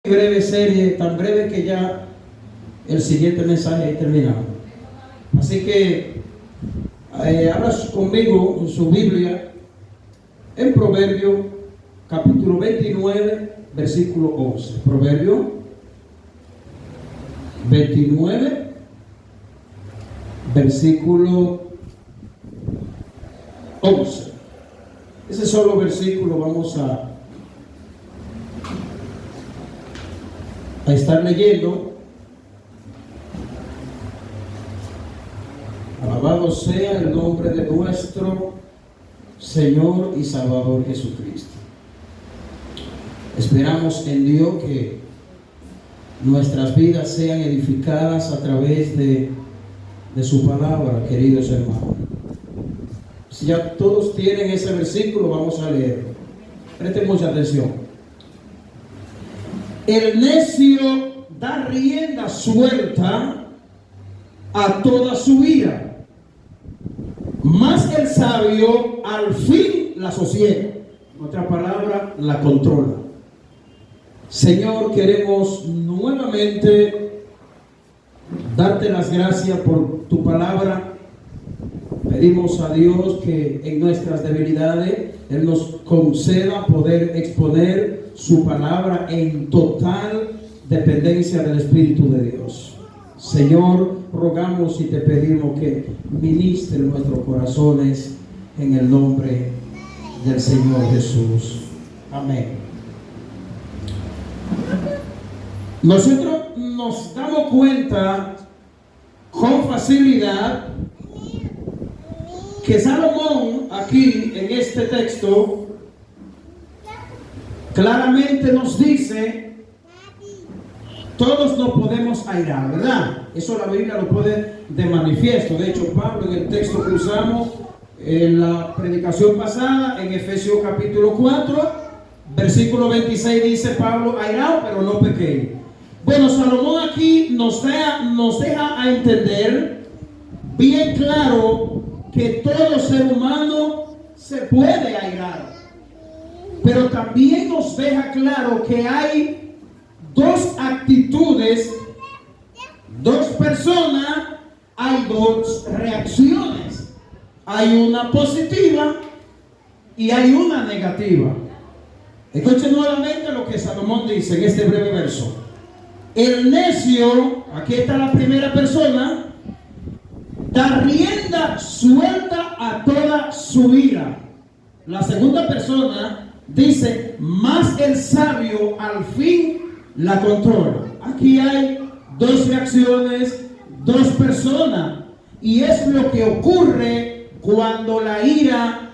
Breve serie, tan breve que ya el siguiente mensaje ha terminado. Así que habla conmigo en su Biblia en Proverbio capítulo 29 versículo 11. Proverbio 29 versículo 11. Ese solo versículo vamos a estar leyendo. Alabado sea el nombre de nuestro Señor y Salvador Jesucristo. Esperamos en Dios que nuestras vidas sean edificadas a través de su palabra, queridos hermanos. Si ya todos tienen ese versículo, vamos a leerlo. Presten mucha atención. El necio da rienda suelta a toda su ira, mas el sabio al fin la sosiega. En otra palabra, la controla. Señor, queremos nuevamente darte las gracias por tu palabra. Pedimos a Dios que en nuestras debilidades Él nos conceda poder exponer su palabra en total dependencia del Espíritu de Dios. Señor, rogamos y te pedimos que ministre nuestros corazones en el nombre del Señor Jesús. Amén. Nosotros nos damos cuenta con facilidad que Salomón aquí en este texto claramente nos dice: todos nos podemos airar, ¿verdad? Eso la Biblia lo pone de manifiesto. De hecho, Pablo en el texto que usamos en la predicación pasada, en Efesios capítulo 4, versículo 26, dice Pablo: airao, pero no pequéis. Bueno, Salomón aquí nos deja a entender bien claro que todo ser humano se puede airar, pero también nos deja claro que hay dos actitudes, dos personas, hay dos reacciones. Hay una positiva y hay una negativa. Escuchen nuevamente lo que Salomón dice en este breve verso. El necio, aquí está la primera persona, da rienda suelta a toda su ira. La segunda persona dice: mas el sabio al fin la controla. Aquí hay dos reacciones, dos personas, y es lo que ocurre cuando la ira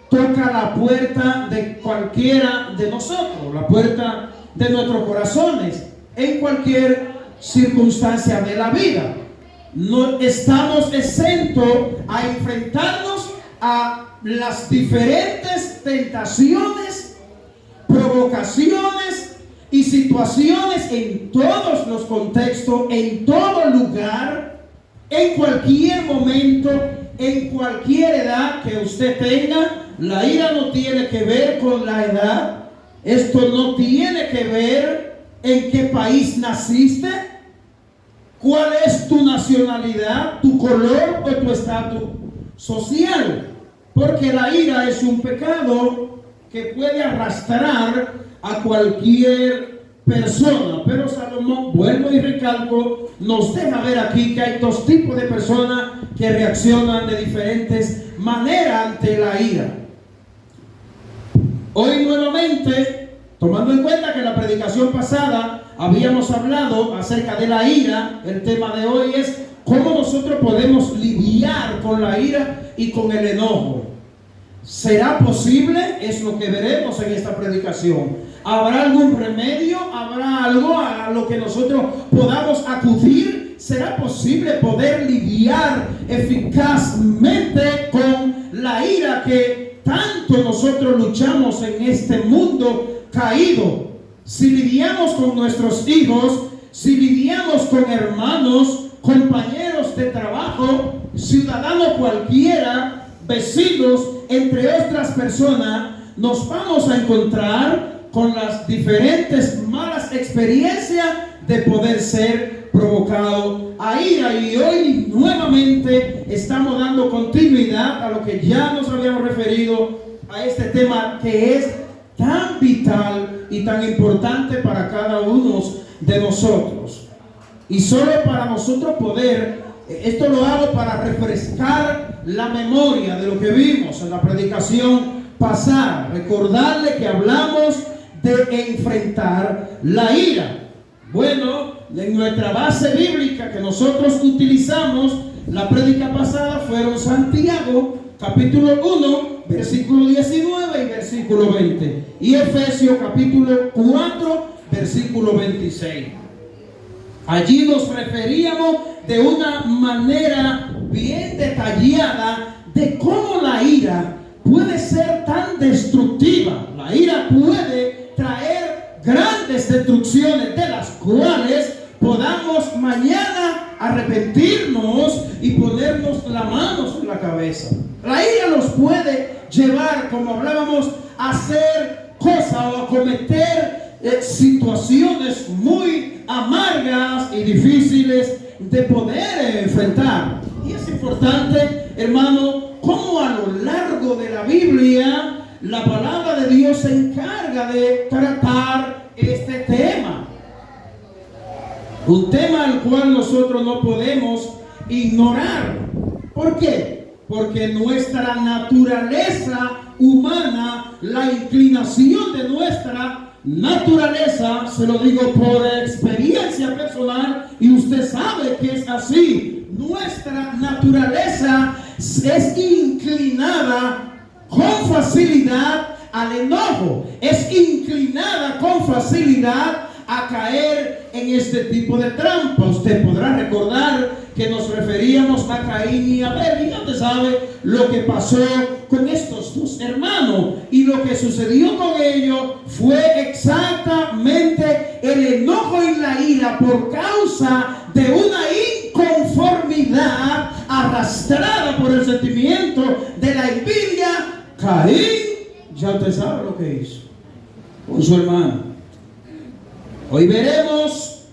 toca la puerta de cualquiera de nosotros, la puerta de nuestros corazones, en cualquier circunstancia de la vida. No estamos exentos a enfrentarnos a las diferentes tentaciones, provocaciones y situaciones en todos los contextos, en todo lugar, en cualquier momento, en cualquier edad que usted tenga. La ira no tiene que ver con la edad. Esto no tiene que ver en qué país naciste, cuál es tu nacionalidad, tu color o tu estatus social. Porque la ira es un pecado que puede arrastrar a cualquier persona. Pero Salomón, vuelvo y recalco, nos deja ver aquí que hay dos tipos de personas que reaccionan de diferentes maneras ante la ira. Hoy nuevamente, tomando en cuenta que la predicación pasada habíamos hablado acerca de la ira, el tema de hoy es cómo nosotros podemos lidiar con la ira y con el enojo. ¿Será posible? Es lo que veremos en esta predicación. ¿Habrá algún remedio? ¿Habrá algo a lo que nosotros podamos acudir? ¿Será posible poder lidiar eficazmente con la ira que tanto nosotros luchamos en este mundo caído? Si lidiamos con nuestros hijos, si lidiamos con hermanos, compañeros de trabajo, ciudadanos cualquiera, vecinos, entre otras personas, nos vamos a encontrar con las diferentes malas esa experiencia de poder ser provocado a ira. Y hoy nuevamente estamos dando continuidad a lo que ya nos habíamos referido, a este tema que es tan vital y tan importante para cada uno de nosotros. Y solo para nosotros poder, esto lo hago para refrescar la memoria de lo que vimos en la predicación pasada, recordarle que hablamos de enfrentar la ira. Bueno, en nuestra base bíblica que nosotros utilizamos, la prédica pasada fueron Santiago, capítulo 1, versículo 19 y versículo 20. Y Efesios, capítulo 4, versículo 26. Allí nos referíamos de una manera bien detallada de cómo la ira puede ser tan destructiva. La ira puede traer grandes destrucciones de las cuales podamos mañana arrepentirnos y ponernos las manos en la cabeza. La ira nos puede llevar, como hablábamos, a hacer cosas o a cometer situaciones muy amargas y difíciles de poder enfrentar. Y es importante, hermano, cómo a lo largo de la Biblia la palabra de Dios se encarga de tratar este tema. Un tema al cual nosotros no podemos ignorar. ¿Por qué? Porque nuestra naturaleza humana, la inclinación de nuestra naturaleza, se lo digo por experiencia personal, y usted sabe que es así. Nuestra naturaleza es inclinada con facilidad al enojo, es inclinada con facilidad a caer en este tipo de trampa. Usted podrá recordar que nos referíamos a Caín y Abel, y ya usted sabe lo que pasó con estos dos hermanos, y lo que sucedió con ellos fue exactamente el enojo y la ira por causa de una inconformidad arrastrada por el sentimiento de la envidia. Caín, ya usted sabe lo que hizo con su hermano. Hoy veremos,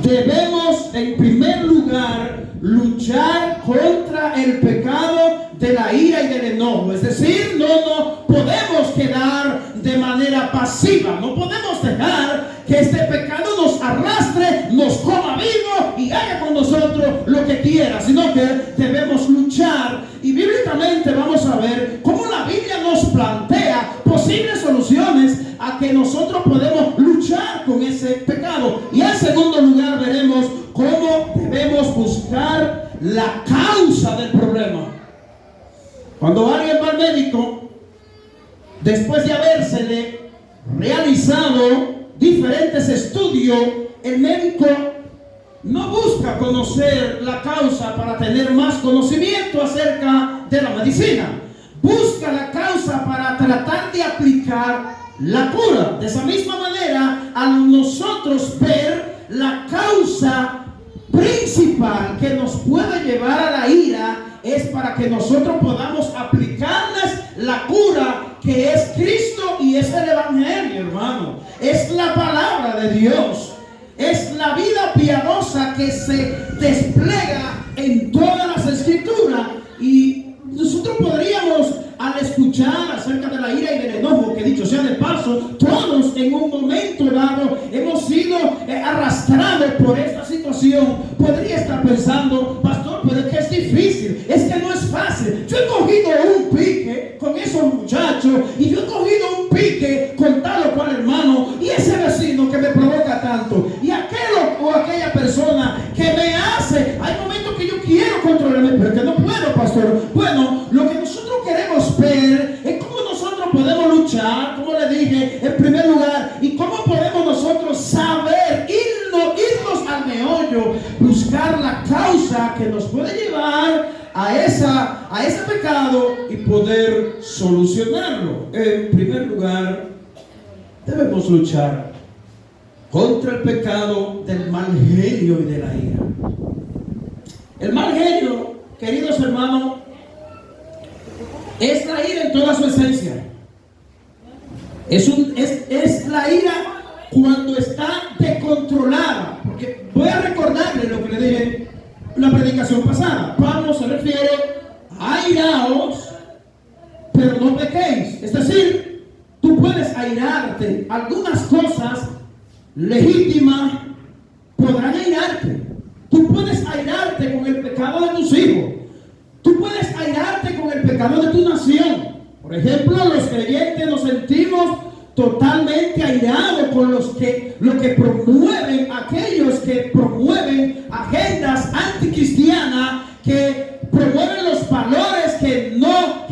debemos en primer lugar luchar contra el pecado de la ira y del enojo. Es decir, no podemos quedar de manera pasiva, no podemos dejar que este pecado nos arrastre, nos coma vivo y haga con nosotros lo que quiera, sino que debemos luchar. Y bíblicamente vamos a ver cómo la Biblia nos plantea posibles soluciones a que nosotros podemos luchar con ese pecado. Y en segundo lugar veremos cómo debemos buscar la causa del problema. Cuando alguien va al médico, después de habérsele realizado diferentes estudios, el médico no busca conocer la causa para tener más conocimiento acerca de la medicina. Busca la causa para tratar de aplicar la cura. De esa misma manera, al nosotros ver la causa principal que nos puede llevar a la ira, es para que nosotros podamos aplicarles la cura, que es Cristo y es el Evangelio, hermano. Es la palabra de Dios. Es la vida piadosa que se despliega en todas las escrituras. Y nosotros podríamos, al escuchar acerca de la ira y del enojo, que dicho sea de paso, todos en un momento dado hemos sido arrastrados por esta situación. Podría estar pensando, pastor, pero es que es difícil, es que no es fácil. Yo he cogido un pique con esos muchachos, y yo he cogido un pique con tal o cual hermano, y ese vecino que me provoca tanto, y aquel o aquella persona que me hace. Hay momentos que yo quiero controlarme, pero que no puedo, pastor. Bueno, lo que nosotros queremos ver es cómo nosotros podemos luchar, como le dije, en primer lugar, y cómo podemos nosotros saber irnos al meollo, buscar la causa que nos puede llevar a ese pecado y poder solucionarlo. En primer lugar, debemos luchar contra el pecado del mal genio y de la ira. El mal genio, queridos hermanos, es la ira en toda su esencia. Es la ira cuando está descontrolada. Porque voy a recordarle lo que le dije en la predicación pasada. Pablo se refiere a airaos, pero no pequéis. Es decir, tú puedes airarte. Algunas cosas legítimas podrán airarte. Tú puedes airarte con el pecado de tus hijos. Tú puedes airarte con el pecado de tu nación. Por ejemplo, los creyentes nos sentimos totalmente airados con lo que promueven, aquellos que promueven agendas anticristianas, que promueven los valores que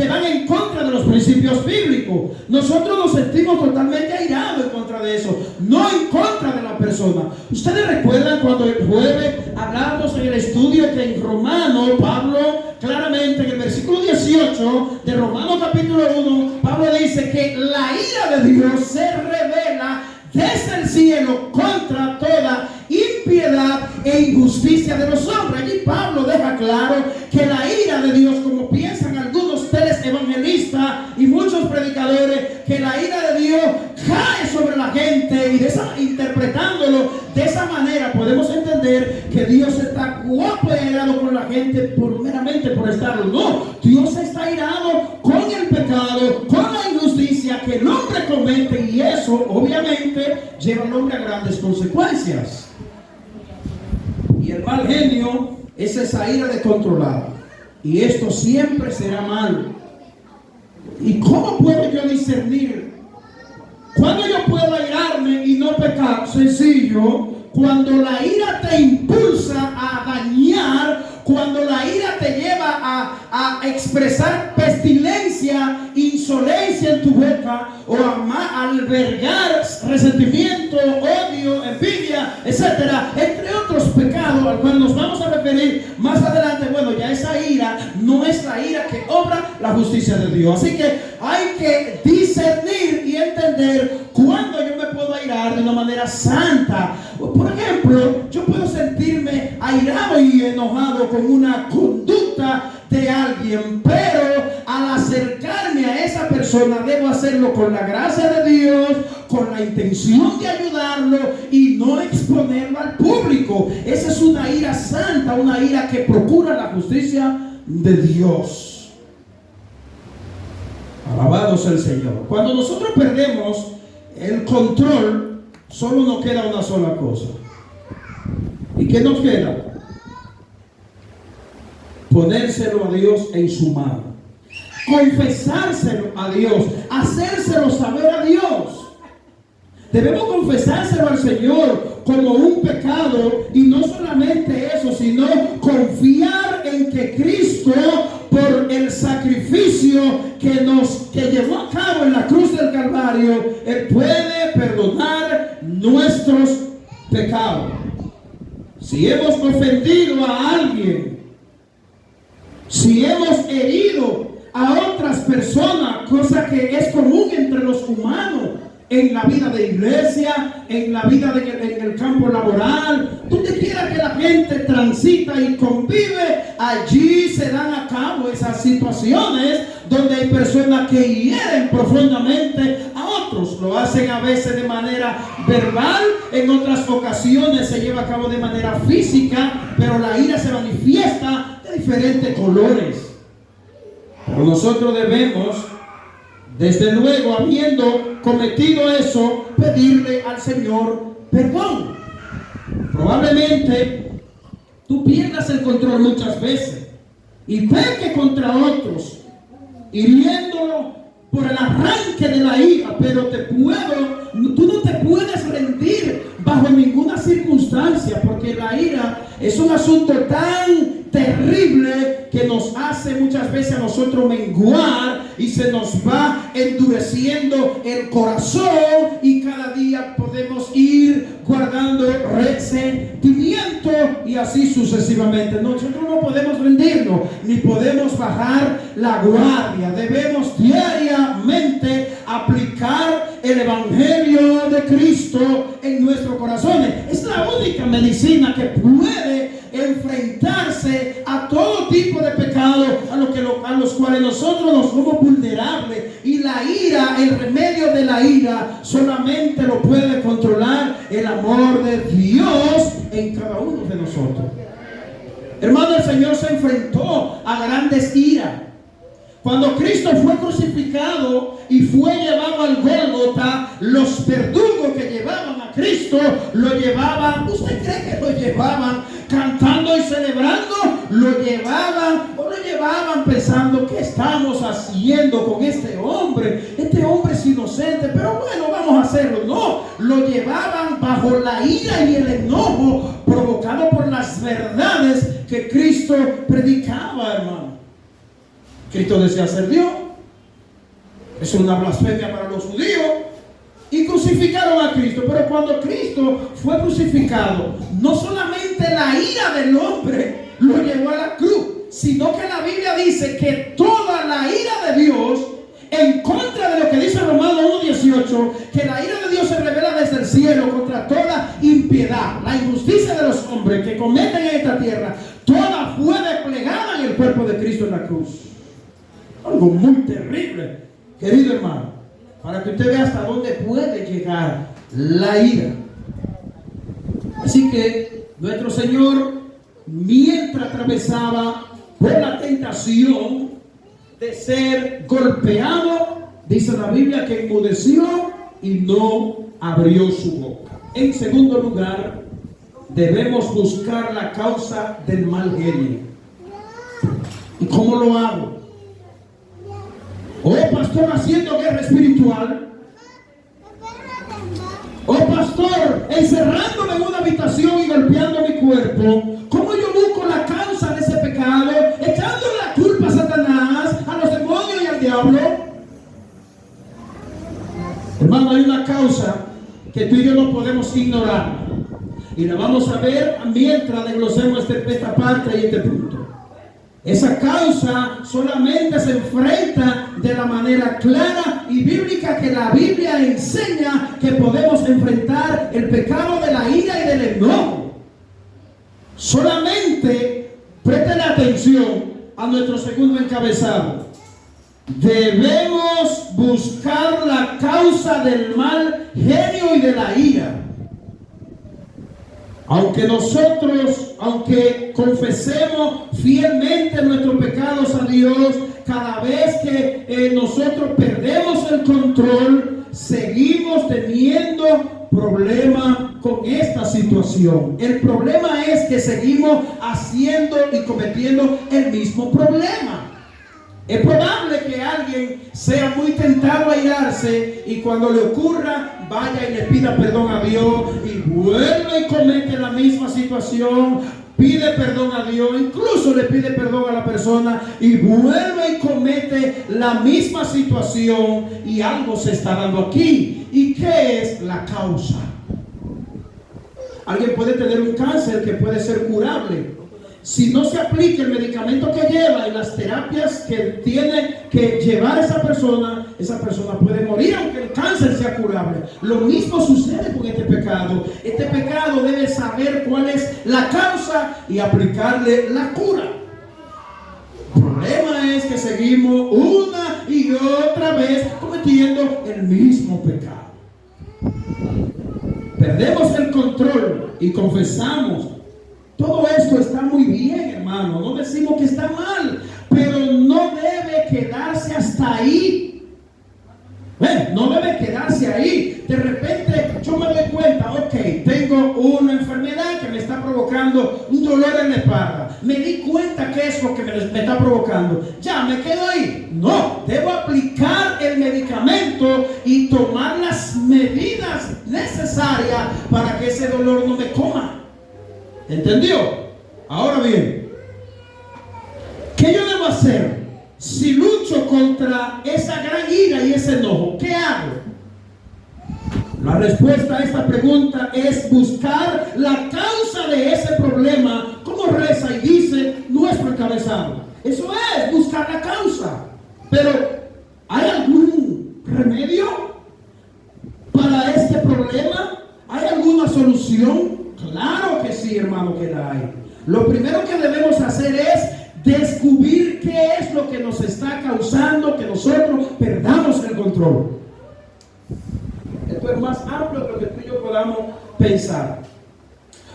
van en contra de los principios bíblicos. Nosotros nos sentimos totalmente airados en contra de eso, no en contra de la persona. Ustedes recuerdan cuando el jueves hablábamos en el estudio que en Romanos, Pablo claramente en el versículo 18 de Romanos capítulo 1, Pablo dice que la ira de Dios se revela desde el cielo contra toda impiedad e injusticia de los hombres. Allí Pablo deja claro que la ira de Dios, como piensan algunos evangelistas y muchos predicadores, que la ira de Dios cae sobre la gente, y interpretándolo de esa manera podemos entender que Dios está guapo y airado con la gente meramente por estarlo. No, Dios está airado con el pecado, con la injusticia que el hombre comete, y eso obviamente lleva al hombre a grandes consecuencias. Y el mal genio es esa ira descontrolada, y esto siempre será mal. ¿Y cómo puedo yo discernir cuándo yo puedo airarme y no pecar? Sencillo: cuando la ira te impulsa a dañar, cuando la ira te lleva a expresar pestilencia, insolencia en tu boca, o a albergar resentimiento, odio, envidia, etcétera, entre otros pecados al cual nos vamos a referir más adelante. Bueno, ya esa ira no es la ira que obra la justicia de Dios. Así que hay que discernir y entender cuándo yo me puedo airar de una manera santa. Por ejemplo, yo puedo sentirme airado y enojado con una conducta de alguien, pero al acercarme a esa persona debo hacerlo con la gracia de Dios, con la intención de ayudarlo y no exponerlo al público. Esa es una ira santa, una ira que procura la justicia de Dios. Alabado sea el Señor. Cuando nosotros perdemos el control, solo nos queda una sola cosa. ¿Y qué nos queda? Ponérselo a Dios en su mano, confesárselo a Dios, hacérselo saber a Dios. Debemos confesárselo al Señor como un pecado, y no solamente eso, sino confiar en que Cristo, por el sacrificio que llevó a cabo en la cruz del Calvario, Él puede perdonar nuestros pecados. Si hemos ofendido a alguien, si hemos herido a otras personas, cosa que es común entre los humanos, en la vida de iglesia, en la vida en el campo laboral, donde quiera que la gente transita y convive, allí se dan a cabo esas situaciones donde hay personas que hieren profundamente a otros. Lo hacen a veces de manera verbal, en otras ocasiones se lleva a cabo de manera física, pero la ira se manifiesta de diferentes colores. Pero nosotros debemos, desde luego, habiendo cometido eso, pedirle al Señor perdón. Probablemente tú pierdas el control muchas veces y peque contra otros, hiriéndolo por el arranque de la ira, pero tú no te puedes rendir bajo ninguna circunstancia, porque la ira es un asunto tan terrible que nos hace muchas veces a nosotros menguar, y se nos va endureciendo el corazón, y cada día podemos ir guardando resentimiento, y así sucesivamente. Nosotros no podemos rendirnos ni podemos bajar la guardia. Debemos diariamente aplicar el evangelio de Cristo en nuestros corazones. Es la única medicina que puede enfrentarse a todo tipo de pecado a los cuales nosotros nos somos vulnerables. Y la ira, el remedio de la ira, solamente lo puede controlar el amor de Dios en cada uno de nosotros. Hermano, el Señor se enfrentó a grandes iras. Cuando Cristo fue crucificado y fue llevado al Gólgota, los verdugos que llevaban a Cristo lo llevaban, ¿usted cree que lo llevaban cantando y celebrando? Lo llevaban pensando, ¿qué estamos haciendo con este hombre? Este hombre es inocente, pero bueno, vamos a hacerlo. No, lo llevaban bajo la ira y el enojo provocado por las verdades que Cristo predicaba, hermano. Cristo desea ser Dios. Es una blasfemia para los judíos. Y crucificaron a Cristo. Pero cuando Cristo fue crucificado, no solamente la ira del hombre lo llevó a la cruz, sino que la Biblia dice que toda la ira de Dios, en contra de lo que dice Romanos 1:18, que la ira de Dios se revela desde el cielo contra toda impiedad, la injusticia de los hombres que cometen en esta tierra, toda fue desplegada en el cuerpo de Cristo en la cruz. Algo muy terrible, querido hermano, para que usted vea hasta dónde puede llegar la ira. Así que nuestro Señor, mientras atravesaba por la tentación de ser golpeado, dice la Biblia que enmudeció y no abrió su boca. En segundo lugar, debemos buscar la causa del mal genio. ¿Y cómo lo hago? Oh, pastor, haciendo guerra espiritual. Oh, pastor, encerrándome en una habitación y golpeando mi cuerpo. ¿Cómo yo busco la causa de ese pecado? Echando la culpa a Satanás, a los demonios y al diablo. Hermano, hay una causa que tú y yo no podemos ignorar. Y la vamos a ver mientras desglosemos esta parte y este punto. Esa causa solamente se enfrenta de la manera clara y bíblica que la Biblia enseña que podemos enfrentar el pecado de la ira y del enojo. Solamente presten atención a nuestro segundo encabezado. Debemos buscar la causa del mal genio y de la ira. Aunque confesemos fielmente nuestros pecados a Dios, cada vez que nosotros perdemos el control, seguimos teniendo problemas con esta situación. El problema es que seguimos haciendo y cometiendo el mismo problema. Es probable que alguien sea muy tentado a irarse y cuando le ocurra vaya y le pida perdón a Dios y vuelve y comete la misma situación, pide perdón a Dios, incluso le pide perdón a la persona y vuelve y comete la misma situación y algo se está dando aquí. ¿Y qué es la causa? Alguien puede tener un cáncer que puede ser curable. Si no se aplica el medicamento que lleva y las terapias que tiene que llevar esa persona puede morir aunque el cáncer sea curable. Lo mismo sucede con este pecado. Este pecado debe saber cuál es la causa y aplicarle la cura. El problema es que seguimos una y otra vez cometiendo el mismo pecado. Perdemos el control y confesamos. Todo esto está muy bien, hermano. No decimos que está mal, pero no debe quedarse hasta ahí. No debe quedarse ahí. De repente yo me doy cuenta, ok, tengo una enfermedad que me está provocando un dolor en la espalda. Me di cuenta que es lo que me está provocando. Ya, me quedo ahí. No, debo aplicar el medicamento y tomar las medidas necesarias para que ese dolor no me coma. ¿Entendió? Ahora bien, ¿qué yo debo hacer? Si lucho contra esa gran ira y ese enojo, ¿qué hago? La respuesta a esta pregunta es buscar la causa de ese problema, como reza y dice nuestro encabezado. Eso es, buscar la causa. Pero, ¿hay algún remedio para este problema? ¿Hay alguna solución? Claro que sí, hermano, que la hay. Lo primero que debemos hacer es descubrir qué es lo que nos está causando que nosotros perdamos el control. Esto es más amplio de lo que tú y yo podamos pensar.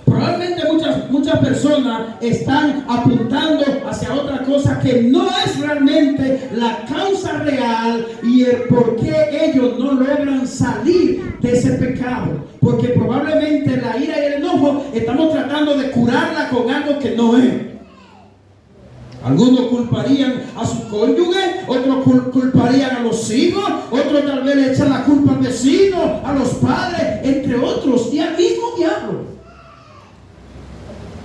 Probablemente muchas personas están apuntando hacia otra cosa que no es realmente la causa real y el por qué ellos no logran salir de ese pecado. Porque probablemente la ira y el enojo estamos tratando de curarla con algo que no es. Algunos culparían a su cónyuge, otros culparían a los hijos, otros tal vez le echan la culpa al vecino, a los padres, entre otros, y al mismo diablo.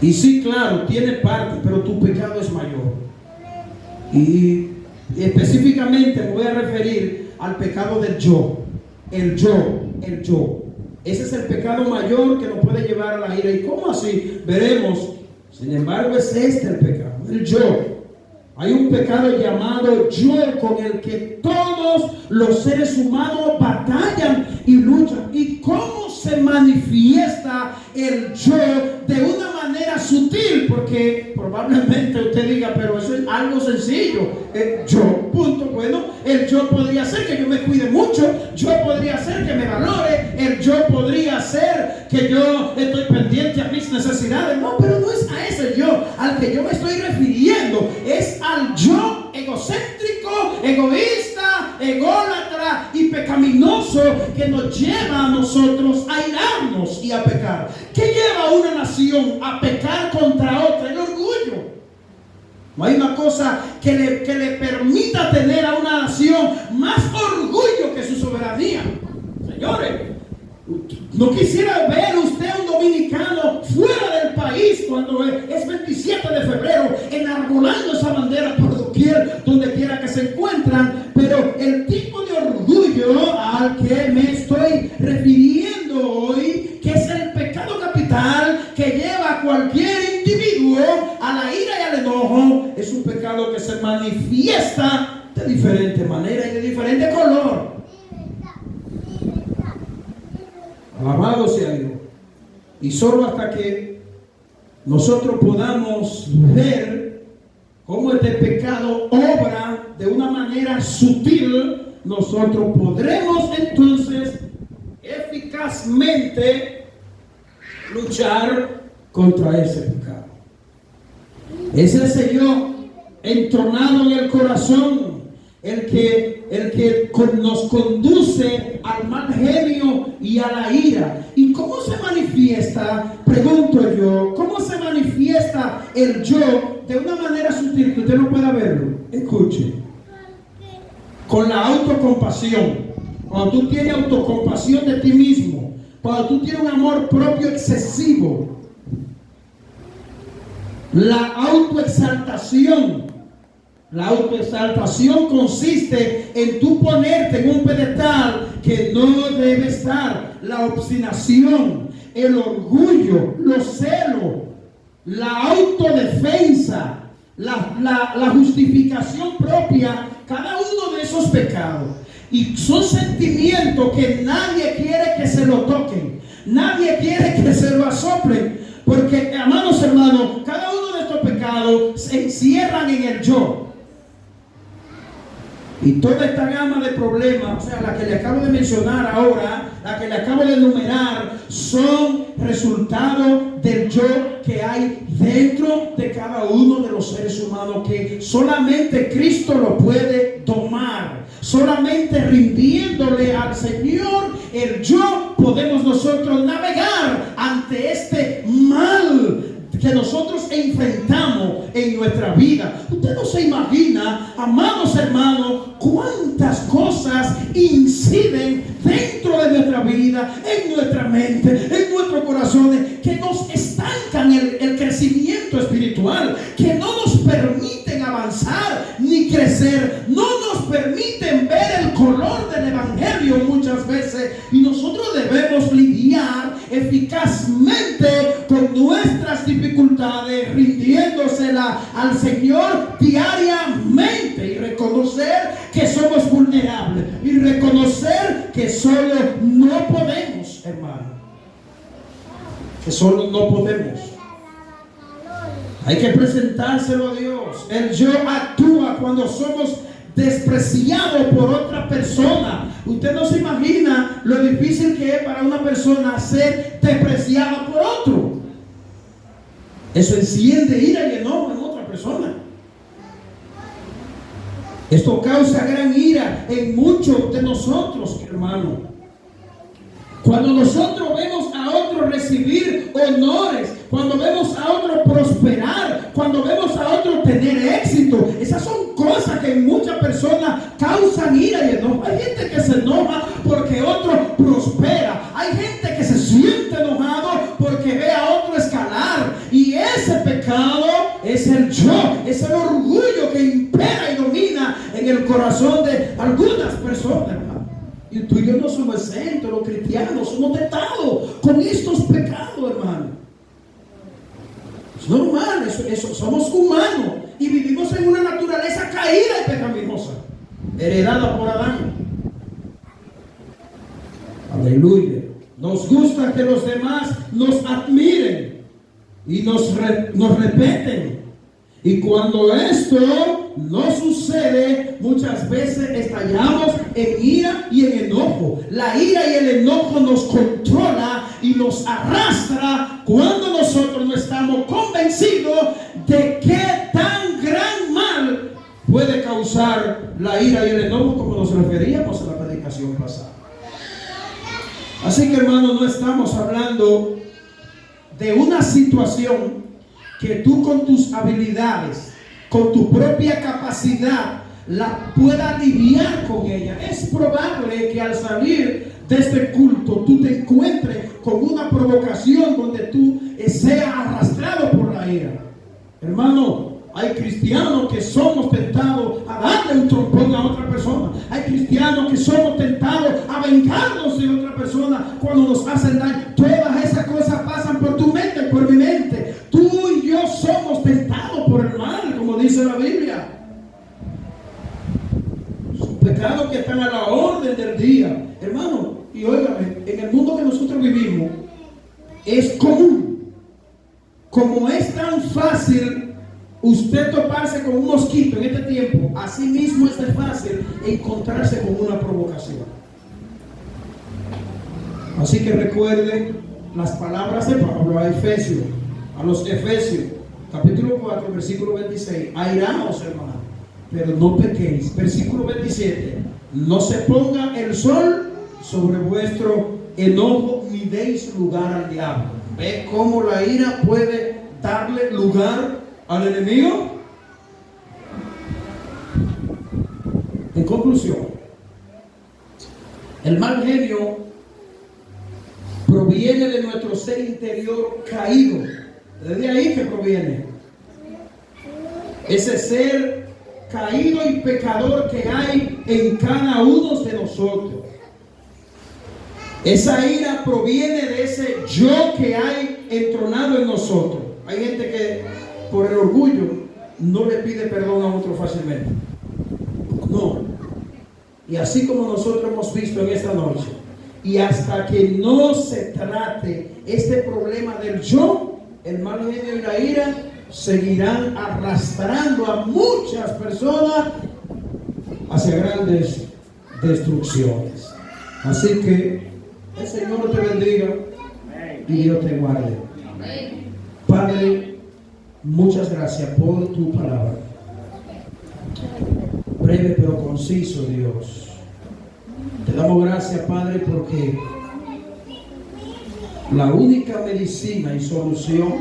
Y sí, claro, tiene parte, pero tu pecado es mayor. Y específicamente me voy a referir al pecado del yo. El yo. Ese es el pecado mayor que nos puede llevar a la ira. ¿Y cómo así? Veremos. Sin embargo, es este el pecado, el yo. Hay un pecado llamado yo con el que todos los seres humanos batallan y luchan. ¿Y cómo se manifiesta el yo de una manera sutil? Porque probablemente usted diga, pero eso es algo sencillo. Yo, punto. Bueno, el yo podría ser que yo me cuide mucho. Yo podría ser que me valore. El yo podría ser que yo estoy pendiente a mis necesidades. No, pero no es a ese yo al que yo me estoy refiriendo. Es al yo egocéntrico, egoísta, ególatra y pecaminoso que nos lleva a nosotros a irarnos y a pecar. ¿Qué lleva a una nación a pecar contra otra? El orgullo. No hay una cosa que le permita tener a una nación más orgullo que su soberanía. Señores, no quisiera ver usted a un dominicano fuera del país cuando es 27 de febrero enarbolando esa bandera por doquier, donde quiera que se encuentran. Pero el tipo de orgullo al que me estoy refiriendo hoy, que es el pecado capital que lleva a cualquier individuo a la ira y al enojo, es un pecado que se manifiesta de diferente manera y de diferente color. Alabado sea Dios. Y solo hasta que nosotros podamos ver cómo este pecado obra de una manera sutil, nosotros podremos entonces eficazmente luchar contra ese pecado. Es ese yo entronado en el corazón el que nos conduce al mal genio y a la ira. ¿Y cómo se manifiesta? Pregunto yo, ¿cómo se manifiesta el yo de una manera sutil que usted no pueda verlo? Escuche. Con la autocompasión. Cuando tú tienes autocompasión de ti mismo, cuando tú tienes un amor propio excesivo, la autoexaltación. La autoexaltación consiste en tú ponerte en un pedestal que no debe estar. La obstinación, el orgullo, los celos, la autodefensa, la justificación propia, cada uno de esos pecados. Y son sentimientos que nadie quiere que se lo toquen, nadie quiere que se lo asoplen, porque, amados hermanos, cada uno de estos pecados se encierran en el yo. Y toda esta gama de problemas, o sea, la que le acabo de mencionar ahora, la que le acabo de enumerar, son resultado del yo que hay dentro de cada uno de los seres humanos, que solamente Cristo lo puede domar. Solamente rindiéndole al Señor el yo, podemos nosotros navegar ante este mal que nosotros enfrentamos en nuestra vida. Usted no se imagina, amados hermanos, cuántas cosas inciden dentro de nuestra vida, en nuestra mente, en nuestros corazones, que nos estancan el crecimiento espiritual, que no nos permiten avanzar ni crecer, no nos permiten ver el color del evangelio muchas veces, y nosotros debemos lidiar eficazmente con nuestras dificultades, rindiéndosela al Señor diariamente, y reconocer que somos vulnerables, y reconocer que solo no podemos, hermano, que solo no podemos. Hay que presentárselo a Dios. El yo actúa cuando somos despreciados por otra persona. Usted no se imagina lo difícil que es para una persona ser despreciada por otro. Eso enciende ira y enojo en otra persona. Esto causa gran ira en muchos de nosotros, hermano. Cuando nosotros vemos a otros recibir honores, cuando vemos a otros prosperar, cuando vemos a otros tener éxito, esas son cosas que en muchas personas causan ira y enojo. Hay gente que se enoja porque otro prospera. Hay gente que se siente enojado porque ve a otro escalar. Y ese pecado es el yo, es el orgullo que impera y domina en el corazón de algunas personas. Y tú y yo no somos exentos, los cristianos somos tentados con estos pecados, hermano. Es normal, eso, somos humanos y vivimos en una naturaleza caída y pecaminosa, heredada por Adán. Aleluya. Nos gusta que los demás nos admiren y nos respeten. Y cuando esto no sucede, muchas veces estallamos en ira y en enojo. La ira y el enojo nos controla y nos arrastra cuando nosotros no estamos convencidos de qué tan gran mal puede causar la ira y el enojo, como nos referíamos en la predicación pasada. Así que, hermano, no estamos hablando de una situación que tú con tus habilidades, con tu propia capacidad, la puedas lidiar con ella. Es probable que al salir de este culto tú te encuentres con una provocación donde tú seas arrastrado por la ira. Hermano, hay cristianos que somos tentados a darle un trompón a otra persona. Hay cristianos que somos tentados a vengarnos de otra persona cuando nos hacen daño. Todas esas cosas pasan por tu mente, por mi mente. Tú y yo somos tentados por el mal, como dice la Biblia. Son pecados que están a la orden del día. Hermano, y óigame, en el mundo que nosotros vivimos, es común. Como es tan fácil usted toparse con un mosquito en este tiempo, así mismo es de fácil encontrarse con una provocación. Así que recuerden las palabras de Pablo a los Efesios, capítulo 4, versículo 26. Airaos, hermano, pero no pequéis. Versículo 27. No se ponga el sol sobre vuestro enojo, ni deis lugar al diablo. ¿Ve cómo la ira puede darle lugar al enemigo? En conclusión, el mal genio proviene de nuestro ser interior caído. Desde ahí que proviene ese ser caído y pecador que hay en cada uno de nosotros. Esa ira proviene de ese yo que hay entronado en nosotros. Hay gente que por el orgullo no le pide perdón a otro fácilmente. No. Y así como nosotros hemos visto en esta noche, y hasta que no se trate este problema del yo, el mal genio y la ira seguirán arrastrando a muchas personas hacia grandes destrucciones. Así que el Señor te bendiga y Dios te guarde. Padre, muchas gracias por tu palabra. Breve pero conciso, Dios. Te damos gracias, Padre, porque la única medicina y solución